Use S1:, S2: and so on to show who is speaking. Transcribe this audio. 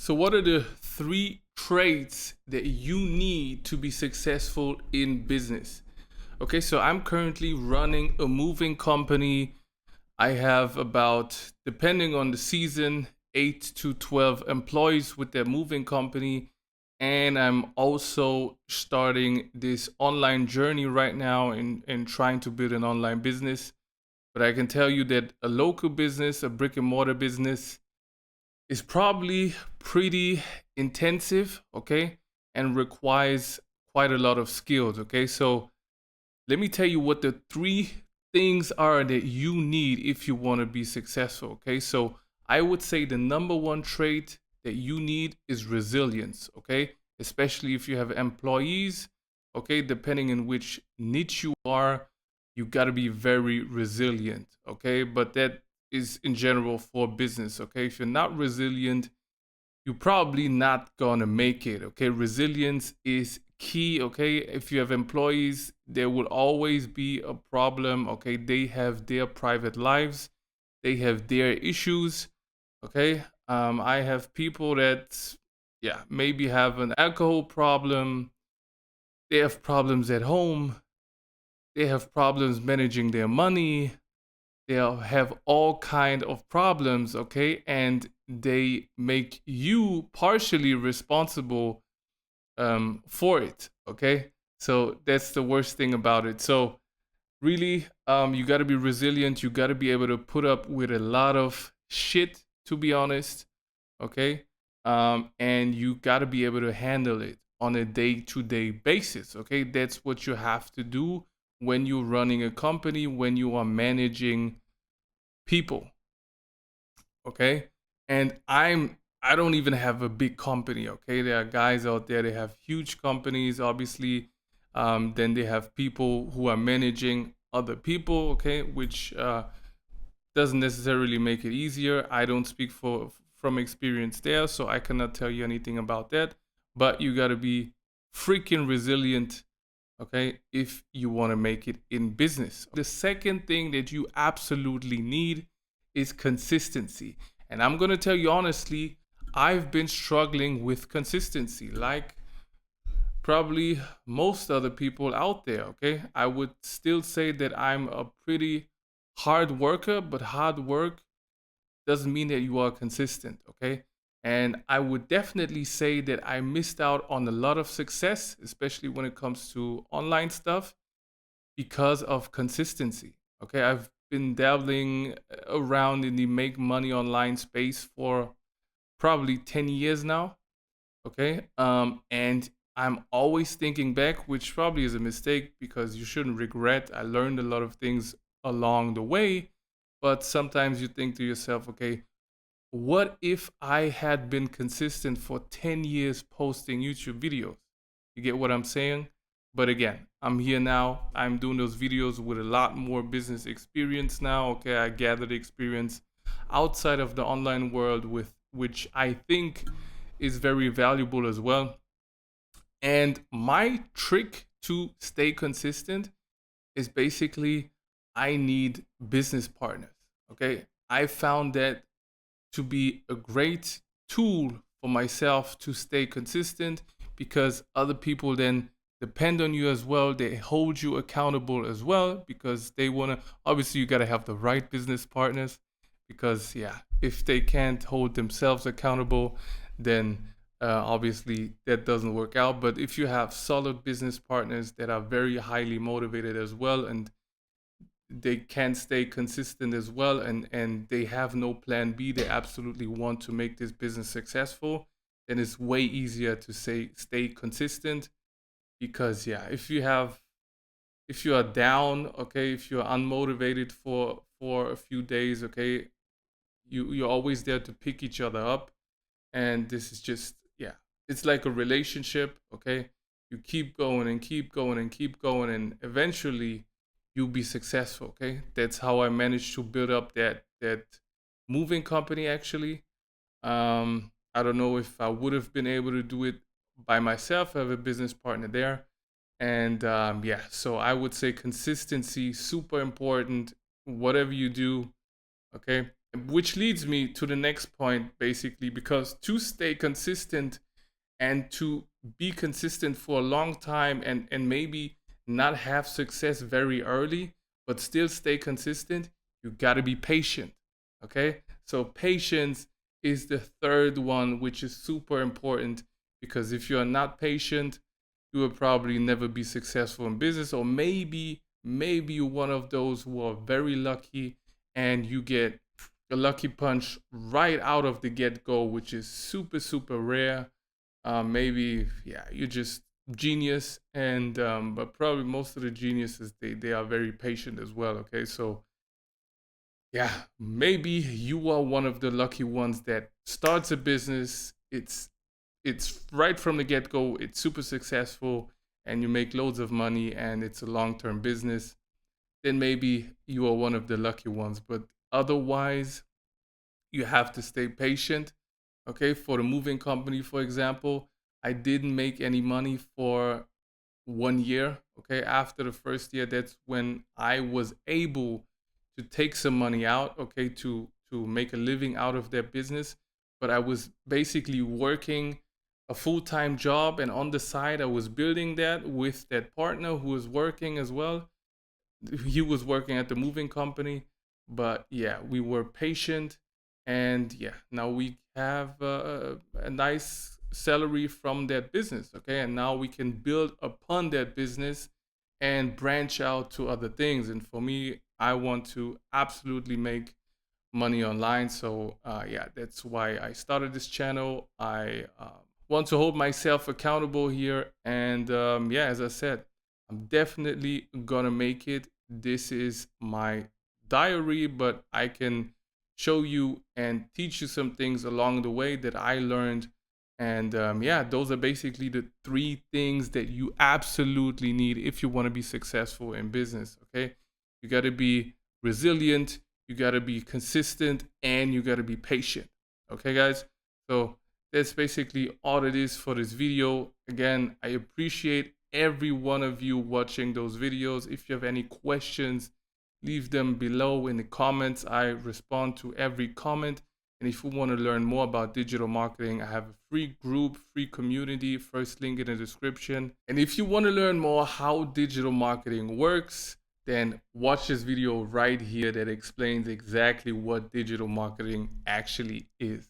S1: So, what are the three traits that you need to be successful in business? Okay, so I'm currently running a moving company. I have about, depending on the season, 8 to 12 employees with their moving company. And I'm also starting this online journey right now in trying to build an online business. But I can tell you that a local business, a brick and mortar business, is probably pretty intensive, okay, and requires quite a lot of skills, okay? So let me tell you what the three things are that you need if you want to be successful, okay? So I would say the number one trait that you need is resilience, okay? Especially if you have employees, okay? Depending on which niche you are, you got to be very resilient, okay? But that is in general for business, okay? If you're not resilient, you're probably not gonna make it, okay? Resilience is key, okay? If you have employees, there will always be a problem, okay? They have their private lives, they have their issues, okay? I have people that, yeah, maybe have an alcohol problem, they have problems at home, they have problems managing their money, they'll have all kind of problems, okay, and they make you partially responsible for it, okay. So that's the worst thing about it. So really, you got to be resilient, you got to be able to put up with a lot of shit, to be honest, okay. And you got to be able to handle it on a day-to-day basis, okay. That's what you have to do when you're running a company, when you are managing people, okay. And I don't even have a big company, okay. There are guys out there, they have huge companies, obviously. Then they have people who are managing other people, okay, which doesn't necessarily make it easier. I don't speak from experience there, so I cannot tell you anything about that. But you got to be freaking resilient, okay, if you want to make it in business. The second thing that you absolutely need is consistency. And I'm going to tell you honestly, I've been struggling with consistency like probably most other people out there, okay? I would still say that I'm a pretty hard worker, but hard work doesn't mean that you are consistent, okay? And I would definitely say that I missed out on a lot of success, especially when it comes to online stuff, because of consistency. Okay, I've been dabbling around in the make money online space for probably 10 years now. Okay, and I'm always thinking back, which probably is a mistake because you shouldn't regret. I learned a lot of things along the way, but sometimes you think to yourself, okay, what if I had been consistent for 10 years posting YouTube videos? You get what I'm saying? But again, I'm here now. I'm doing those videos with a lot more business experience now. Okay, I gathered experience outside of the online world, with which I think is very valuable as well. And my trick to stay consistent is basically I need business partners. Okay, I found that to be a great tool for myself to stay consistent, because other people then depend on you as well. They hold you accountable as well because they want to. Obviously, you got to have the right business partners, because, yeah, if they can't hold themselves accountable, then obviously that doesn't work out. But if you have solid business partners that are very highly motivated as well, and they can stay consistent as well, and they have no plan B, they absolutely want to make this business successful, then it's way easier to stay consistent. Because, yeah, if you are down, okay, if you're unmotivated for a few days, okay, you're always there to pick each other up. And this is just, yeah, it's like a relationship, okay. You keep going and keep going and keep going, and eventually you'll be successful, okay. That's how I managed to build up that moving company, actually. I don't know if I would have been able to do it by myself. I have a business partner there. And yeah, so I would say consistency super important, whatever you do, okay. which leads me to the next point, basically, because to stay consistent and to be consistent for a long time, and maybe not have success very early, but still stay consistent, you got to be patient. Okay? So, patience is the third one, which is super important, because if you're not patient, you will probably never be successful in business, or maybe you're one of those who are very lucky and you get a lucky punch right out of the get go, which is super rare. Maybe, yeah, you're just genius, and but probably most of the geniuses, they are very patient as well. Okay, so yeah, maybe you are one of the lucky ones that starts a business. It's right from the get go. It's super successful, and you make loads of money, and it's a long term business. Then maybe you are one of the lucky ones. But otherwise, you have to stay patient. Okay, for the moving company, for example, I didn't make any money for 1 year. Okay, after the first year, that's when I was able to take some money out. Okay, to make a living out of their business. But I was basically working a full-time job, and on the side I was building that with that partner who was working as well. He was working at the moving company, but yeah, we were patient, and yeah, now we have a nice salary from that business. Okay, and now we can build upon that business and branch out to other things. And for me, I want to absolutely make money online. So yeah, that's why I started this channel. I want to hold myself accountable here, and yeah, as I said, I'm definitely gonna make it. This is my diary, but I can show you and teach you some things along the way that I learned. And yeah, those are basically the three things that you absolutely need if you want to be successful in business. Okay, you got to be resilient, you got to be consistent, and you got to be patient. Okay, guys? So that's basically all it is for this video. Again, I appreciate every one of you watching those videos. If you have any questions, leave them below in the comments. I respond to every comment. And if you want to learn more about digital marketing, I have a free group, free community, first link in the description. And if you want to learn more how digital marketing works, then watch this video right here that explains exactly what digital marketing actually is.